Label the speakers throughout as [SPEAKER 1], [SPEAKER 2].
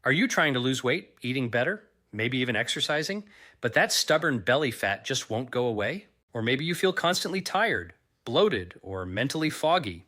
[SPEAKER 1] Are you trying to lose weight, eating better, maybe even exercising, but that stubborn belly fat just won't go away? Or maybe you feel constantly tired, bloated, or mentally foggy,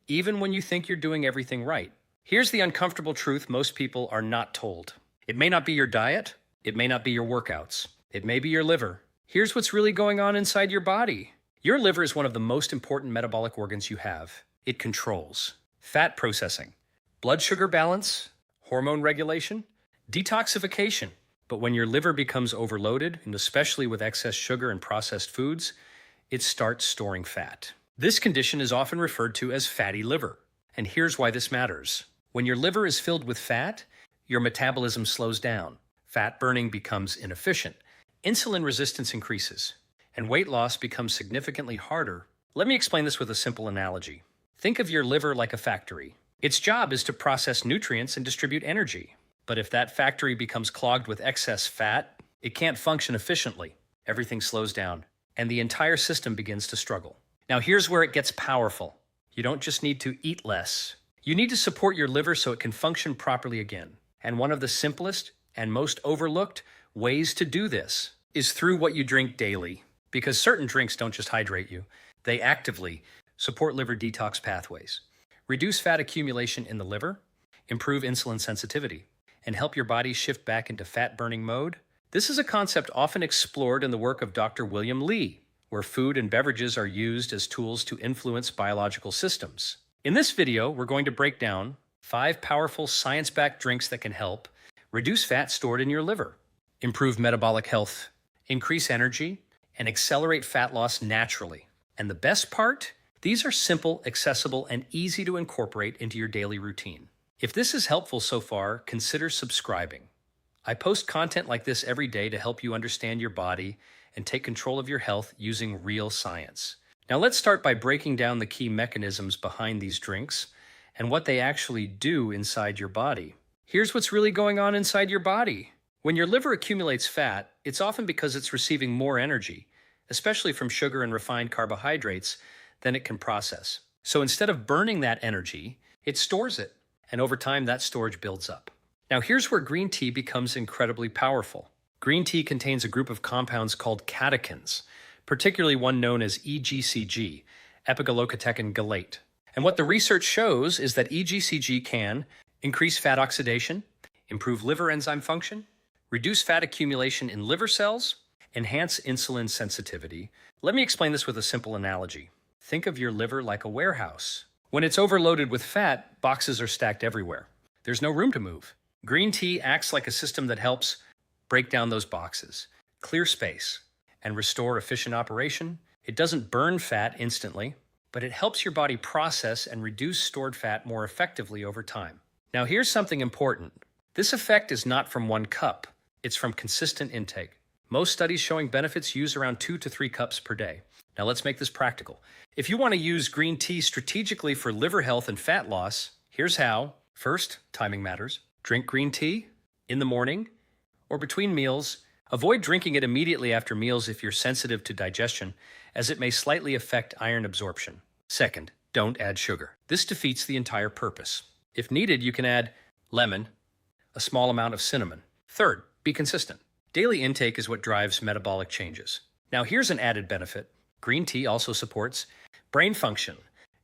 [SPEAKER 1] even when you think you're doing everything right. Here's the uncomfortable truth most people are not told. It may not be your diet, it may not be your workouts, it may be your liver. Here's what's really going on inside your body. Your liver is one of the most important metabolic organs you have. It controls fat processing, blood sugar balance, hormone regulation, detoxification. But when your liver becomes overloaded, and especially with excess sugar and processed foods, it starts storing fat. This condition is often referred to as fatty liver. And here's why this matters. When your liver is filled with fat, your metabolism slows down. Fat burning becomes inefficient. Insulin resistance increases, and weight loss becomes significantly harder. Let me explain this with a simple analogy. Think of your liver like a factory. Its job is to process nutrients and distribute energy. But if that factory becomes clogged with excess fat, it can't function efficiently. Everything slows down, and the entire system begins to struggle. Now here's where it gets powerful. You don't just need to eat less. You need to support your liver so it can function properly again. And one of the simplest and most overlooked ways to do this is through what you drink daily. Because certain drinks don't just hydrate you, they actively support liver detox pathways, reduce fat accumulation in the liver, improve insulin sensitivity, and help your body shift back into fat-burning mode. This is a concept often explored in the work of Dr. William Li, where food and beverages are used as tools to influence biological systems. In this video, we're going to break down 5 powerful science-backed drinks that can help reduce fat stored in your liver, improve metabolic health, increase energy, and accelerate fat loss naturally. And the best part? These are simple, accessible, and easy to incorporate into your daily routine. If this is helpful so far, consider subscribing. I post content like this every day to help you understand your body and take control of your health using real science. Now let's start by breaking down the key mechanisms behind these drinks and what they actually do inside your body. Here's what's really going on inside your body. When your liver accumulates fat, it's often because it's receiving more energy, especially from sugar and refined carbohydrates, than it can process. So instead of burning that energy, it stores it. And over time, that storage builds up. Now here's where green tea becomes incredibly powerful. Green tea contains a group of compounds called catechins, particularly one known as EGCG, epigallocatechin gallate. And what the research shows is that EGCG can increase fat oxidation, improve liver enzyme function, reduce fat accumulation in liver cells, enhance insulin sensitivity. Let me explain this with a simple analogy. Think of your liver like a warehouse. When it's overloaded with fat, boxes are stacked everywhere. There's no room to move. Green tea acts like a system that helps break down those boxes, clear space, and restore efficient operation. It doesn't burn fat instantly, but it helps your body process and reduce stored fat more effectively over time. Now here's something important. This effect is not from one cup. It's from consistent intake. Most studies showing benefits use around 2 to 3 cups per day. Now let's make this practical. If you want to use green tea strategically for liver health and fat loss, here's how. First, timing matters. Drink green tea in the morning or between meals. Avoid drinking it immediately after meals if you're sensitive to digestion, as it may slightly affect iron absorption. Second, don't add sugar. This defeats the entire purpose. If needed, you can add lemon, a small amount of cinnamon. Third, be consistent. Daily intake is what drives metabolic changes. Now here's an added benefit. Green tea also supports brain function,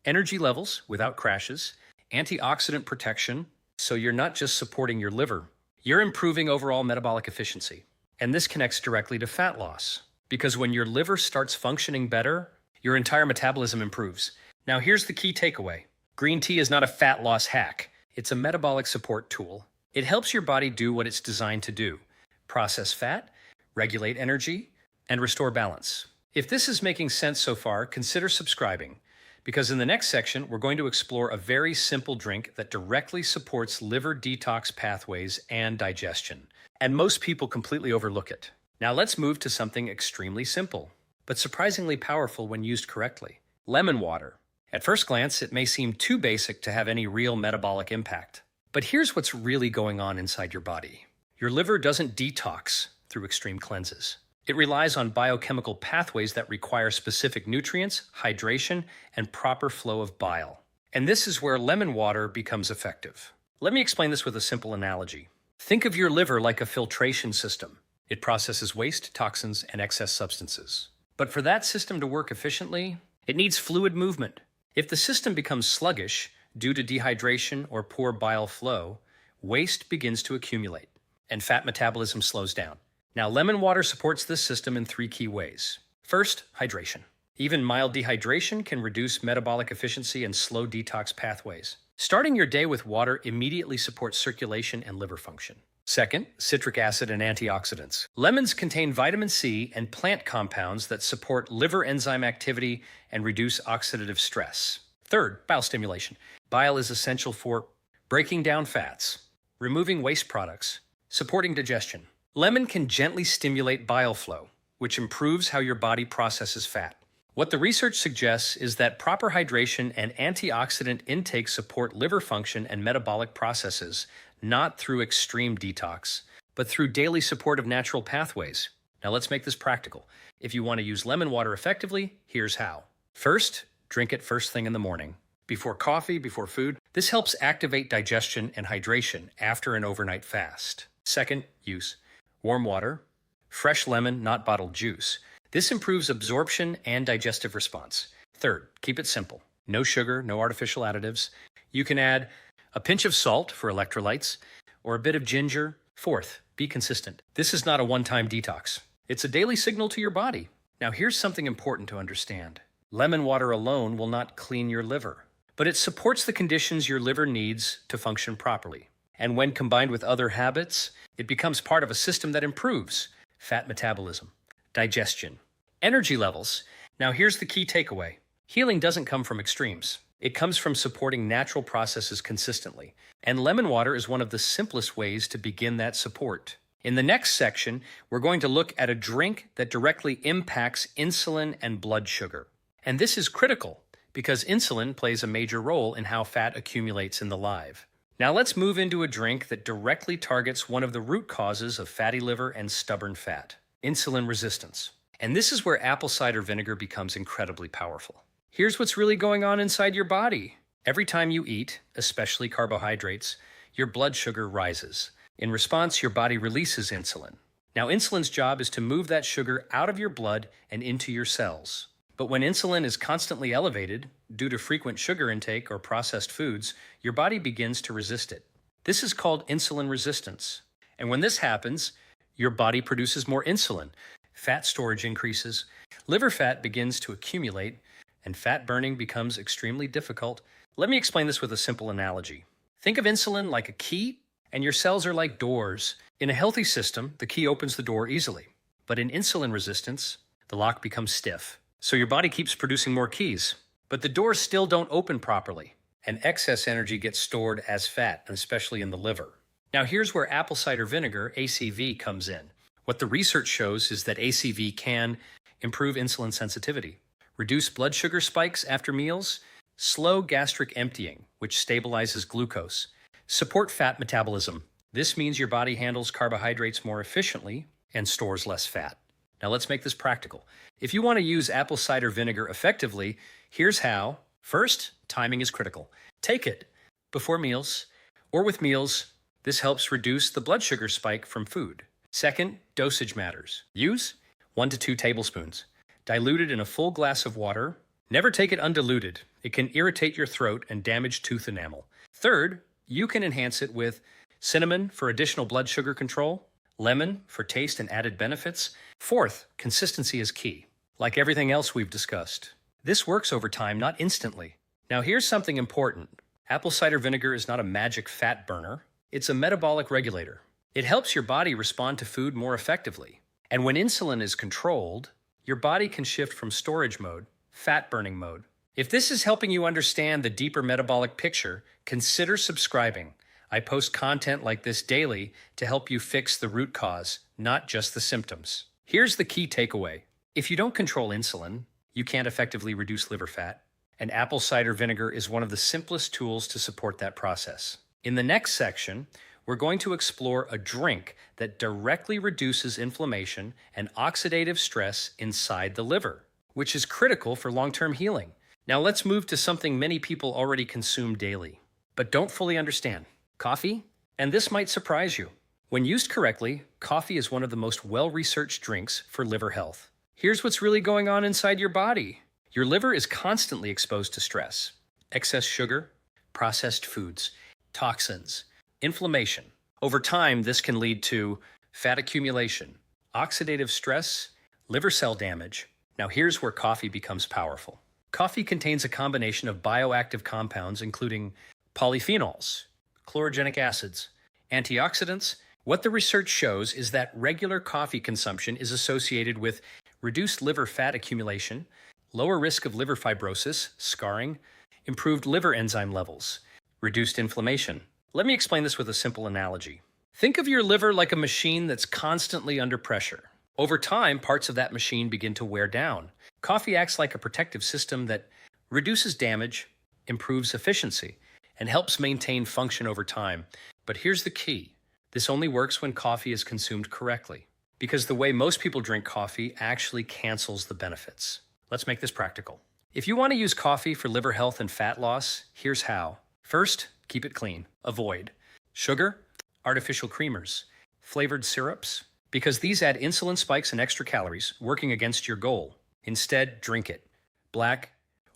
[SPEAKER 1] energy levels without crashes, antioxidant protection, so you're not just supporting your liver, you're improving overall metabolic efficiency. And this connects directly to fat loss, because when your liver starts functioning better, your entire metabolism improves. Now here's the key takeaway. Green tea is not a fat loss hack. It's a metabolic support tool. It helps your body do what it's designed to do: process fat, regulate energy, and restore balance. If this is making sense so far, consider subscribing, because in the next section, we're going to explore a very simple drink that directly supports liver detox pathways and digestion. And most people completely overlook it. Now let's move to something extremely simple, but surprisingly powerful when used correctly: lemon water. At first glance, it may seem too basic to have any real metabolic impact. But here's what's really going on inside your body. Your liver doesn't detox through extreme cleanses. It relies on biochemical pathways that require specific nutrients, hydration, and proper flow of bile. And this is where lemon water becomes effective. Let me explain this with a simple analogy. Think of your liver like a filtration system. It processes waste, toxins, and excess substances. But for that system to work efficiently, it needs fluid movement. If the system becomes sluggish due to dehydration or poor bile flow, waste begins to accumulate, and fat metabolism slows down. Now, lemon water supports this system in three key ways. First, hydration. Even mild dehydration can reduce metabolic efficiency and slow detox pathways. Starting your day with water immediately supports circulation and liver function. Second, citric acid and antioxidants. Lemons contain vitamin C and plant compounds that support liver enzyme activity and reduce oxidative stress. Third, bile stimulation. Bile is essential for breaking down fats, removing waste products, supporting digestion. Lemon can gently stimulate bile flow, which improves how your body processes fat. What the research suggests is that proper hydration and antioxidant intake support liver function and metabolic processes, not through extreme detox, but through daily support of natural pathways. Now let's make this practical. If you want to use lemon water effectively, here's how. First, drink it first thing in the morning. Before coffee, before food. This helps activate digestion and hydration after an overnight fast. Second, use warm water, fresh lemon, not bottled juice. This improves absorption and digestive response. Third, keep it simple. No sugar, no artificial additives. You can add a pinch of salt for electrolytes or a bit of ginger. Fourth, be consistent. This is not a one-time detox. It's a daily signal to your body. Now here's something important to understand. Lemon water alone will not clean your liver, but it supports the conditions your liver needs to function properly. And when combined with other habits, it becomes part of a system that improves fat metabolism, digestion, energy levels. Now here's the key takeaway. Healing doesn't come from extremes. It comes from supporting natural processes consistently. And lemon water is one of the simplest ways to begin that support. In the next section, we're going to look at a drink that directly impacts insulin and blood sugar. And this is critical because insulin plays a major role in how fat accumulates in the liver. Now let's move into a drink that directly targets one of the root causes of fatty liver and stubborn fat, insulin resistance. And this is where apple cider vinegar becomes incredibly powerful. Here's what's really going on inside your body. Every time you eat, especially carbohydrates, your blood sugar rises. In response, your body releases insulin. Now, insulin's job is to move that sugar out of your blood and into your cells. But when insulin is constantly elevated due to frequent sugar intake or processed foods, your body begins to resist it. This is called insulin resistance. And when this happens, your body produces more insulin. Fat storage increases, liver fat begins to accumulate, and fat burning becomes extremely difficult. Let me explain this with a simple analogy. Think of insulin like a key, and your cells are like doors. In a healthy system, the key opens the door easily. But in insulin resistance, the lock becomes stiff. So your body keeps producing more keys, but the doors still don't open properly, and excess energy gets stored as fat, especially in the liver. Now here's where apple cider vinegar, ACV, comes in. What the research shows is that ACV can improve insulin sensitivity, reduce blood sugar spikes after meals, slow gastric emptying, which stabilizes glucose, support fat metabolism. This means your body handles carbohydrates more efficiently and stores less fat. Now let's make this practical. If you want to use apple cider vinegar effectively, here's how. First, timing is critical. Take it before meals or with meals. This helps reduce the blood sugar spike from food. Second, dosage matters. Use 1 to 2 tablespoons. Diluted in a full glass of water. Never take it undiluted. It can irritate your throat and damage tooth enamel. Third, you can enhance it with cinnamon for additional blood sugar control, lemon for taste and added benefits. Fourth, consistency is key. Like everything else we've discussed, this works over time, not instantly. Now here's something important. Apple cider vinegar is not a magic fat burner. It's a metabolic regulator. It helps your body respond to food more effectively. And when insulin is controlled, your body can shift from storage mode, fat burning mode. If this is helping you understand the deeper metabolic picture, consider subscribing. I post content like this daily to help you fix the root cause, not just the symptoms. Here's the key takeaway. If you don't control insulin, you can't effectively reduce liver fat, and apple cider vinegar is one of the simplest tools to support that process. In the next section, we're going to explore a drink that directly reduces inflammation and oxidative stress inside the liver, which is critical for long-term healing. Now let's move to something many people already consume daily, but don't fully understand. Coffee? And this might surprise you. When used correctly, coffee is one of the most well-researched drinks for liver health. Here's what's really going on inside your body. Your liver is constantly exposed to stress, excess sugar, processed foods, toxins, inflammation. Over time, this can lead to fat accumulation, oxidative stress, liver cell damage. Now here's where coffee becomes powerful. Coffee contains a combination of bioactive compounds including polyphenols, chlorogenic acids, antioxidants. What the research shows is that regular coffee consumption is associated with reduced liver fat accumulation, lower risk of liver fibrosis, scarring, improved liver enzyme levels, reduced inflammation. Let me explain this with a simple analogy. Think of your liver like a machine that's constantly under pressure. Over time, parts of that machine begin to wear down. Coffee acts like a protective system that reduces damage, improves efficiency, and helps maintain function over time. But here's the key. This only works when coffee is consumed correctly, because the way most people drink coffee actually cancels the benefits. Let's make this practical. If you want to use coffee for liver health and fat loss, here's how. First, keep it clean. Avoid sugar, artificial creamers, flavored syrups, because these add insulin spikes and extra calories, working against your goal. Instead, drink it, black,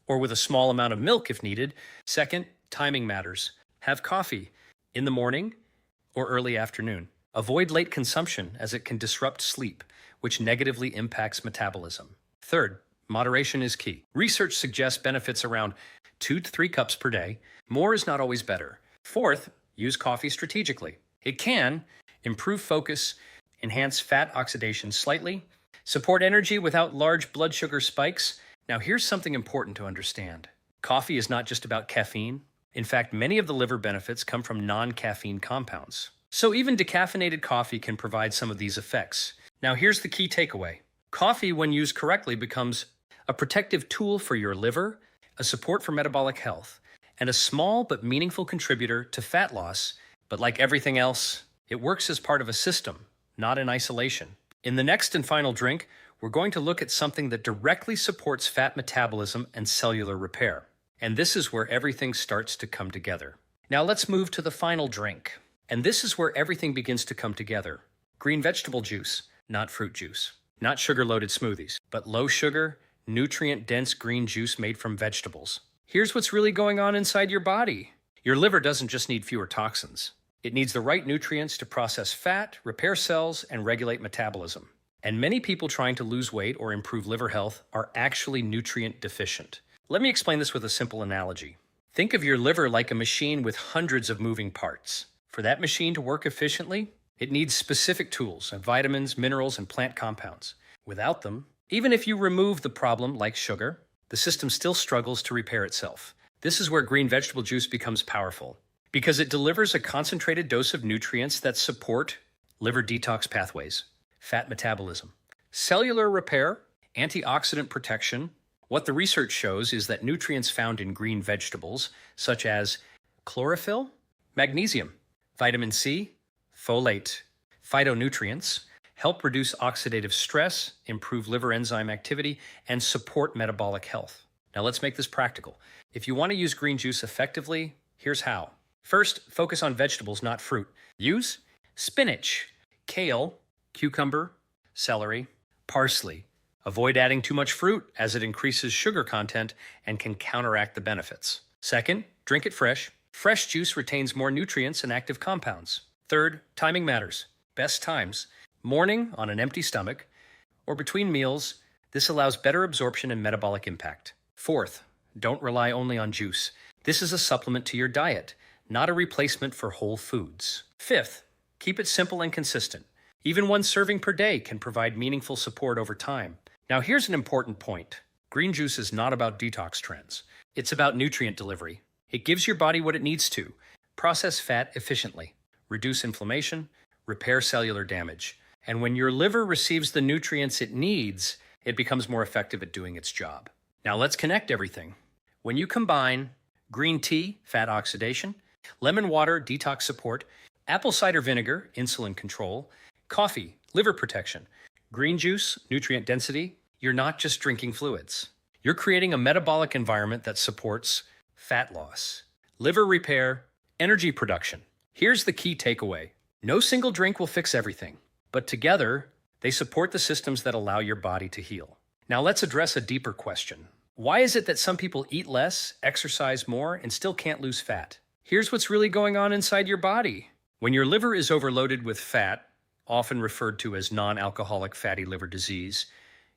[SPEAKER 1] or with a small amount of milk if needed. Second, timing matters. Have coffee in the morning or early afternoon. Avoid late consumption as it can disrupt sleep, which negatively impacts metabolism. Third, moderation is key. Research suggests benefits around 2 to 3 cups per day. More is not always better. Fourth, use coffee strategically. It can improve focus, enhance fat oxidation slightly, support energy without large blood sugar spikes. Now here's something important to understand. Coffee is not just about caffeine. In fact, many of the liver benefits come from non-caffeine compounds. So even decaffeinated coffee can provide some of these effects. Now here's the key takeaway. Coffee, when used correctly, becomes a protective tool for your liver, a support for metabolic health, and a small but meaningful contributor to fat loss. But like everything else, it works as part of a system, not in isolation. In the next and final drink, we're going to look at something that directly supports fat metabolism and cellular repair. And this is where everything starts to come together. Now let's move to the final drink. And this is where everything begins to come together. Green vegetable juice, not fruit juice. Not sugar-loaded smoothies, but low-sugar, nutrient-dense green juice made from vegetables. Here's what's really going on inside your body. Your liver doesn't just need fewer toxins. It needs the right nutrients to process fat, repair cells, and regulate metabolism. And many people trying to lose weight or improve liver health are actually nutrient deficient. Let me explain this with a simple analogy. Think of your liver like a machine with hundreds of moving parts. For that machine to work efficiently, it needs specific tools and vitamins, minerals, and plant compounds. Without them, even if you remove the problem like sugar, the system still struggles to repair itself. This is where green vegetable juice becomes powerful, because it delivers a concentrated dose of nutrients that support liver detox pathways, fat metabolism, cellular repair, antioxidant protection. What the research shows is that nutrients found in green vegetables, such as chlorophyll, magnesium, vitamin C, folate, phytonutrients, help reduce oxidative stress, improve liver enzyme activity, and support metabolic health. Now let's make this practical. If you want to use green juice effectively, here's how. First, focus on vegetables, not fruit. Use spinach, kale, cucumber, celery, parsley. Avoid adding too much fruit as it increases sugar content and can counteract the benefits. Second, drink it fresh. Fresh juice retains more nutrients and active compounds. Third, timing matters. Best times: morning on an empty stomach or between meals. This allows better absorption and metabolic impact. Fourth, don't rely only on juice. This is a supplement to your diet, not a replacement for whole foods. Fifth, keep it simple and consistent. Even one serving per day can provide meaningful support over time. Now here's an important point. Green juice is not about detox trends. It's about nutrient delivery. It gives your body what it needs to: process fat efficiently, reduce inflammation, repair cellular damage. And when your liver receives the nutrients it needs, it becomes more effective at doing its job. Now let's connect everything. When you combine green tea, fat oxidation, lemon water, detox support, apple cider vinegar, insulin control, coffee, liver protection, green juice, nutrient density, you're not just drinking fluids. You're creating a metabolic environment that supports fat loss, liver repair, energy production. Here's the key takeaway. No single drink will fix everything, but together, they support the systems that allow your body to heal. Now let's address a deeper question. Why is it that some people eat less, exercise more, and still can't lose fat? Here's what's really going on inside your body. When your liver is overloaded with fat, often referred to as non-alcoholic fatty liver disease,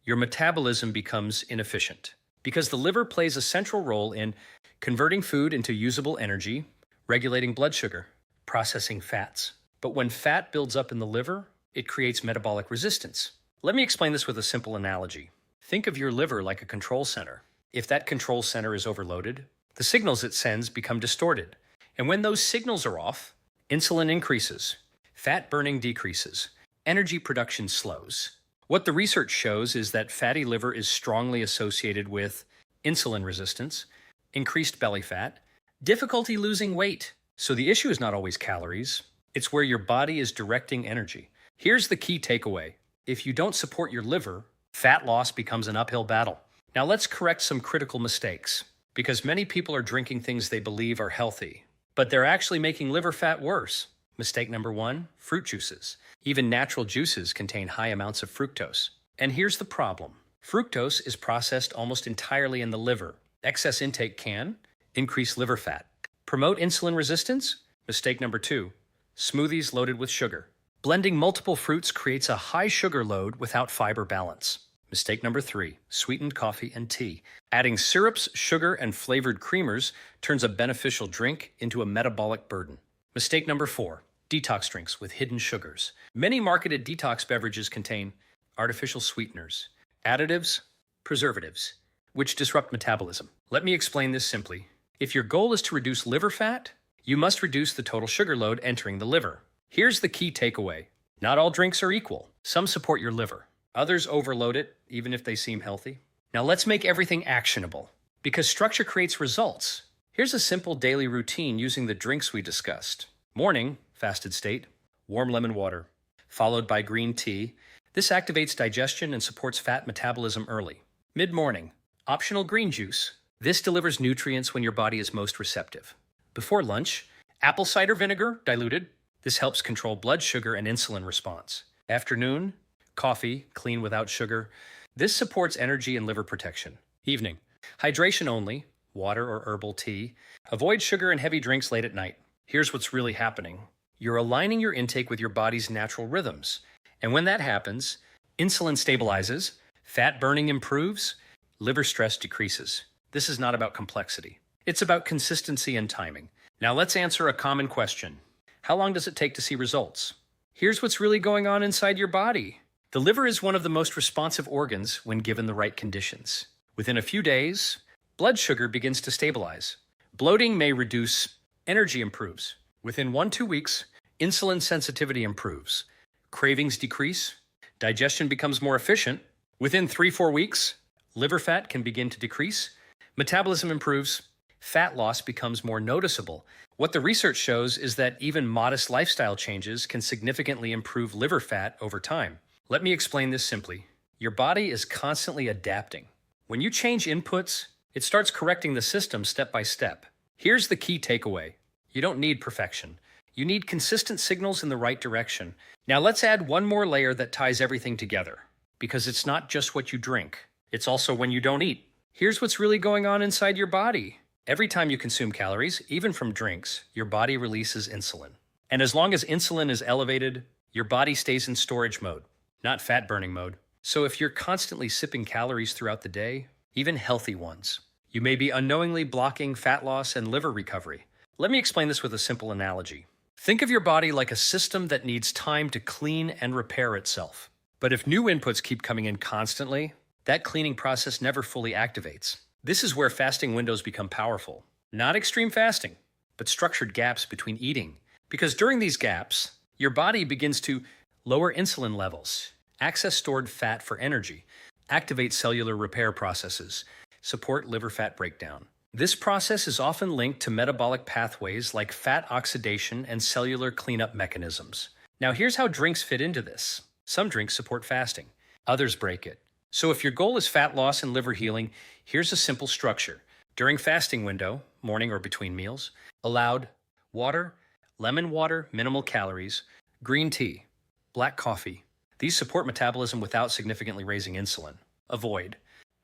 [SPEAKER 1] your metabolism becomes inefficient. Because the liver plays a central role in converting food into usable energy, regulating blood sugar, processing fats. But when fat builds up in the liver, it creates metabolic resistance. Let me explain this with a simple analogy. Think of your liver like a control center. If that control center is overloaded, the signals it sends become distorted. And when those signals are off, insulin increases, fat burning decreases, energy production slows. What the research shows is that fatty liver is strongly associated with insulin resistance, increased belly fat, difficulty losing weight. So the issue is not always calories, it's where your body is directing energy. Here's the key takeaway. If you don't support your liver, fat loss becomes an uphill battle. Now let's correct some critical mistakes, because many people are drinking things they believe are healthy, but they're actually making liver fat worse. Mistake number 1, fruit juices. Even natural juices contain high amounts of fructose. And here's the problem. Fructose is processed almost entirely in the liver. Excess intake can increase liver fat. Promote insulin resistance? Mistake number 2, smoothies loaded with sugar. Blending multiple fruits creates a high sugar load without fiber balance. Mistake number 3, sweetened coffee and tea. Adding syrups, sugar, and flavored creamers turns a beneficial drink into a metabolic burden. Mistake number 4, detox drinks with hidden sugars. Many marketed detox beverages contain artificial sweeteners, additives, preservatives, which disrupt metabolism. Let me explain this simply. If your goal is to reduce liver fat, you must reduce the total sugar load entering the liver. Here's the key takeaway. Not all drinks are equal. Some support your liver. Others overload it, even if they seem healthy. Now let's make everything actionable, because structure creates results. Here's a simple daily routine using the drinks we discussed. Morning, fasted state, warm lemon water, followed by green tea. This activates digestion and supports fat metabolism early. Mid-morning, optional green juice. This delivers nutrients when your body is most receptive. Before lunch, apple cider vinegar, diluted. This helps control blood sugar and insulin response. Afternoon, coffee, clean without sugar. This supports energy and liver protection. Evening, hydration only, water or herbal tea. Avoid sugar and heavy drinks late at night. Here's what's really happening. You're aligning your intake with your body's natural rhythms. And when that happens, insulin stabilizes, fat burning improves, liver stress decreases. This is not about complexity. It's about consistency and timing. Now let's answer a common question. How long does it take to see results? Here's what's really going on inside your body. The liver is one of the most responsive organs when given the right conditions. Within a few days, blood sugar begins to stabilize. Bloating may reduce, energy improves. Within 1-2 weeks, insulin sensitivity improves. Cravings decrease, digestion becomes more efficient. Within 3-4 weeks, liver fat can begin to decrease, metabolism improves, fat loss becomes more noticeable. What the research shows is that even modest lifestyle changes can significantly improve liver fat over time. Let me explain this simply. Your body is constantly adapting. When you change inputs, it starts correcting the system step by step. Here's the key takeaway. You don't need perfection. You need consistent signals in the right direction. Now let's add one more layer that ties everything together. Because it's not just what you drink. It's also when you don't eat. Here's what's really going on inside your body. Every time you consume calories, even from drinks, your body releases insulin. And as long as insulin is elevated, your body stays in storage mode, not fat burning mode. So if you're constantly sipping calories throughout the day, even healthy ones, you may be unknowingly blocking fat loss and liver recovery. Let me explain this with a simple analogy. Think of your body like a system that needs time to clean and repair itself. But if new inputs keep coming in constantly, that cleaning process never fully activates. This is where fasting windows become powerful. Not extreme fasting, but structured gaps between eating. Because during these gaps, your body begins to lower insulin levels, access stored fat for energy, activate cellular repair processes, support liver fat breakdown. This process is often linked to metabolic pathways like fat oxidation and cellular cleanup mechanisms. Now here's how drinks fit into this. Some drinks support fasting, others break it. So if your goal is fat loss and liver healing, here's a simple structure. During fasting window, morning or between meals, allowed water, lemon water, minimal calories, Green tea, black coffee. These support metabolism without significantly raising insulin. Avoid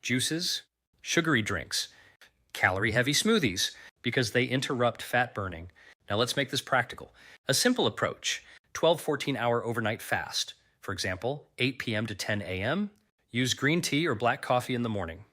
[SPEAKER 1] juices, sugary drinks, calorie-heavy smoothies, because they interrupt fat burning. Now let's make this practical. A simple approach, 12-14-hour overnight fast. For example, 8 p.m. to 10 a.m., use green tea or black coffee in the morning.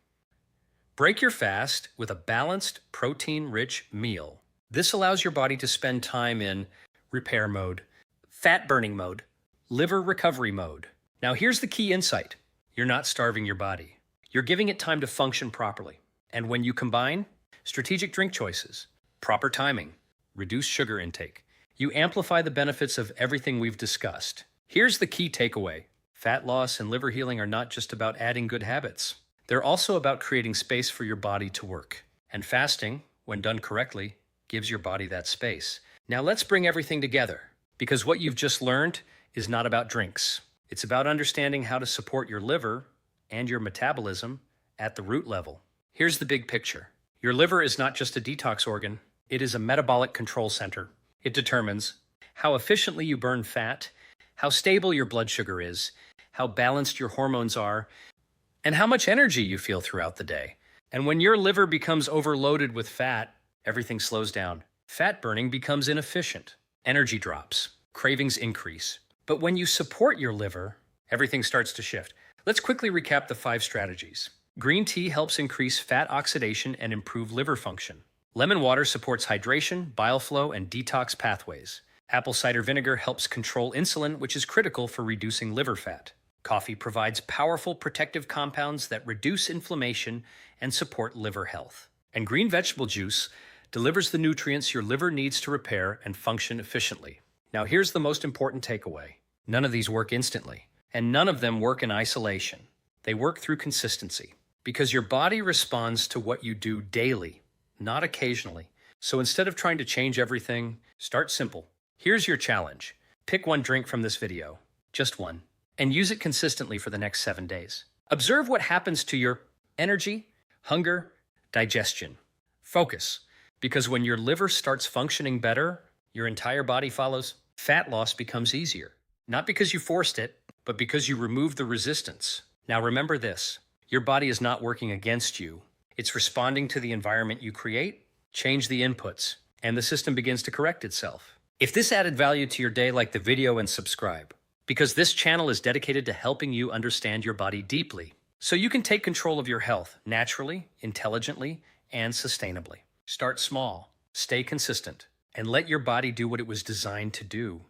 [SPEAKER 1] Break your fast with a balanced, protein-rich meal. This allows your body to spend time in repair mode, fat burning mode, liver recovery mode. Now here's the key insight. You're not starving your body. You're giving it time to function properly. And when you combine strategic drink choices, proper timing, reduced sugar intake, you amplify the benefits of everything we've discussed. Here's the key takeaway. Fat loss and liver healing are not just about adding good habits. They're also about creating space for your body to work. And fasting, when done correctly, gives your body that space. Now let's bring everything together, because what you've just learned is not about drinks. It's about understanding how to support your liver and your metabolism at the root level. Here's the big picture. Your liver is not just a detox organ, it is a metabolic control center. It determines how efficiently you burn fat, how stable your blood sugar is, how balanced your hormones are, and how much energy you feel throughout the day. And when your liver becomes overloaded with fat, everything slows down. Fat burning becomes inefficient. Energy drops. Cravings increase. But when you support your liver, everything starts to shift. Let's quickly recap the 5 strategies. Green tea helps increase fat oxidation and improve liver function. Lemon water supports hydration, bile flow, and detox pathways. Apple cider vinegar helps control insulin, which is critical for reducing liver fat. Coffee provides powerful protective compounds that reduce inflammation and support liver health. And green vegetable juice delivers the nutrients your liver needs to repair and function efficiently. Now here's the most important takeaway. None of these work instantly, and none of them work in isolation. They work through consistency, because your body responds to what you do daily, not occasionally. So instead of trying to change everything, start simple. Here's your challenge. Pick one drink from this video, just one, and use it consistently for the next 7 days. Observe what happens to your energy, hunger, digestion. Focus, because when your liver starts functioning better, your entire body follows. Fat loss becomes easier, not because you forced it, but because you removed the resistance. Now remember this, your body is not working against you. It's responding to the environment you create. Change the inputs, and the system begins to correct itself. If this added value to your day, like the video and subscribe, because this channel is dedicated to helping you understand your body deeply, so you can take control of your health naturally, intelligently, and sustainably. Start small, stay consistent, and let your body do what it was designed to do.